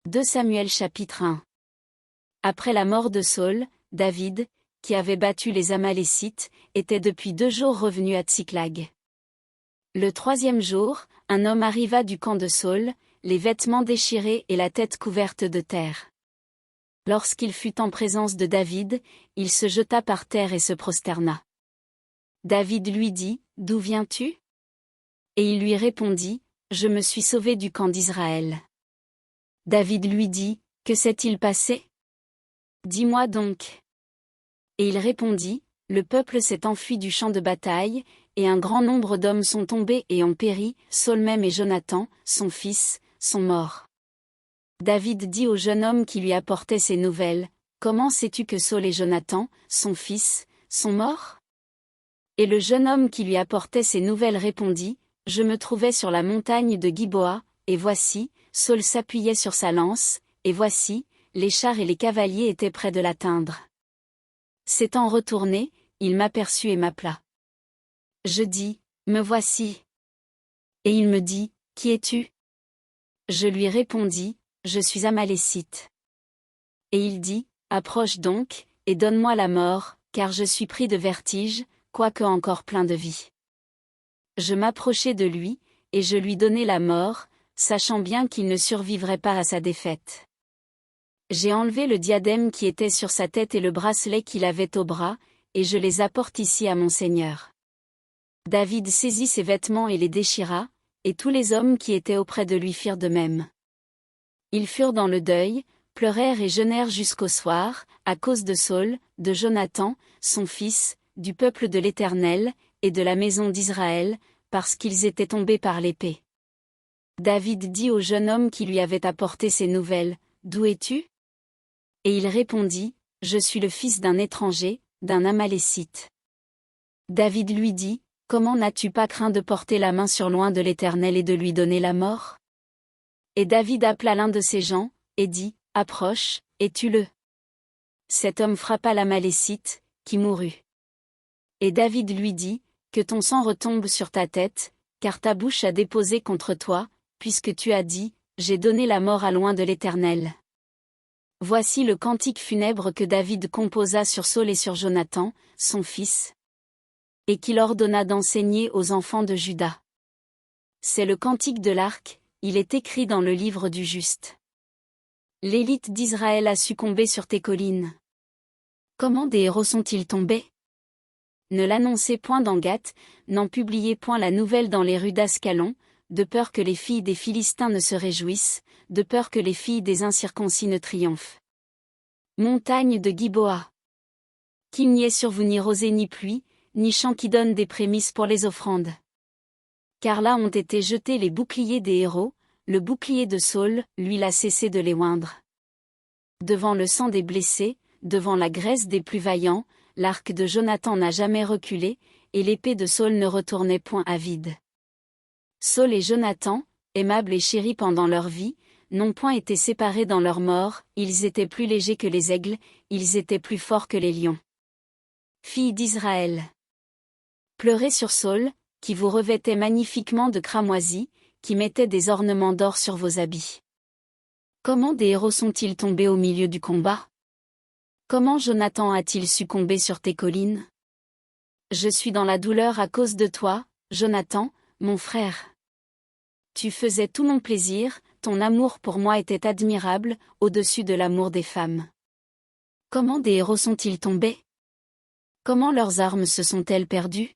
2 Samuel chapitre 1. Après la mort de Saül, David, qui avait battu les Amalécites, était depuis 2 jours revenu à Tsiklag. Le 3e jour, un homme arriva du camp de Saül, les vêtements déchirés et la tête couverte de terre. Lorsqu'il fut en présence de David, il se jeta par terre et se prosterna. David lui dit, « D'où viens-tu » Et il lui répondit, « Je me suis sauvé du camp d'Israël. » David lui dit, « Que s'est-il passé ? Dis-moi donc. » Et il répondit, « Le peuple s'est enfui du champ de bataille, et un grand nombre d'hommes sont tombés et ont péri, Saül même et Jonathan, son fils, sont morts. » David dit au jeune homme qui lui apportait ces nouvelles, « Comment sais-tu que Saül et Jonathan, son fils, sont morts ?» Et le jeune homme qui lui apportait ces nouvelles répondit, « Je me trouvais sur la montagne de Giboa, et voici, Saül s'appuyait sur sa lance, et voici, les chars et les cavaliers étaient près de l'atteindre. S'étant retourné, il m'aperçut et m'appela. Je dis, me voici. Et il me dit, qui es-tu ? Je lui répondis, je suis Amalécite. Et il dit, approche donc, et donne-moi la mort, car je suis pris de vertige, quoique encore plein de vie. Je m'approchai de lui, et je lui donnai la mort, sachant bien qu'il ne survivrait pas à sa défaite. J'ai enlevé le diadème qui était sur sa tête et le bracelet qu'il avait au bras, et je les apporte ici à mon Seigneur. David saisit ses vêtements et les déchira, et tous les hommes qui étaient auprès de lui firent de même. Ils furent dans le deuil, pleurèrent et jeûnèrent jusqu'au soir, à cause de Saül, de Jonathan, son fils, du peuple de l'Éternel, et de la maison d'Israël, parce qu'ils étaient tombés par l'épée. David dit au jeune homme qui lui avait apporté ces nouvelles, « D'où es-tu » Et il répondit, « Je suis le fils d'un étranger, d'un Amalécite. » David lui dit, « Comment n'as-tu pas craint de porter la main sur loin de l'Éternel et de lui donner la mort » Et David appela l'un de ses gens, et dit, « Approche, et tue-le. » Cet homme frappa l'Amalécite, qui mourut. Et David lui dit, « Que ton sang retombe sur ta tête, car ta bouche a déposé contre toi, puisque tu as dit, j'ai donné la mort à loin de l'Éternel. » Voici le cantique funèbre que David composa sur Saül et sur Jonathan, son fils, et qu'il ordonna d'enseigner aux enfants de Juda. C'est le cantique de l'arc, il est écrit dans le livre du juste. L'élite d'Israël a succombé sur tes collines. Comment des héros sont-ils tombés ? Ne l'annoncez point dans Gath, n'en publiez point la nouvelle dans les rues d'Ascalon, de peur que les filles des Philistins ne se réjouissent, de peur que les filles des incirconcis ne triomphent. Montagne de Giboa. Qu'il n'y ait sur vous ni rosée ni pluie, ni champ qui donne des prémices pour les offrandes. Car là ont été jetés les boucliers des héros, le bouclier de Saül, l'huile a cessé de les oindre. Devant le sang des blessés, devant la graisse des plus vaillants, l'arc de Jonathan n'a jamais reculé, et l'épée de Saül ne retournait point à vide. Saül et Jonathan, aimables et chéris pendant leur vie, n'ont point été séparés dans leur mort, ils étaient plus légers que les aigles, ils étaient plus forts que les lions. Filles d'Israël. Pleurez sur Saül, qui vous revêtait magnifiquement de cramoisi, qui mettait des ornements d'or sur vos habits. Comment des héros sont-ils tombés au milieu du combat ? Comment Jonathan a-t-il succombé sur tes collines ? Je suis dans la douleur à cause de toi, Jonathan, mon frère. Tu faisais tout mon plaisir, ton amour pour moi était admirable, au-dessus de l'amour des femmes. Comment des héros sont-ils tombés ? Comment leurs armes se sont-elles perdues ?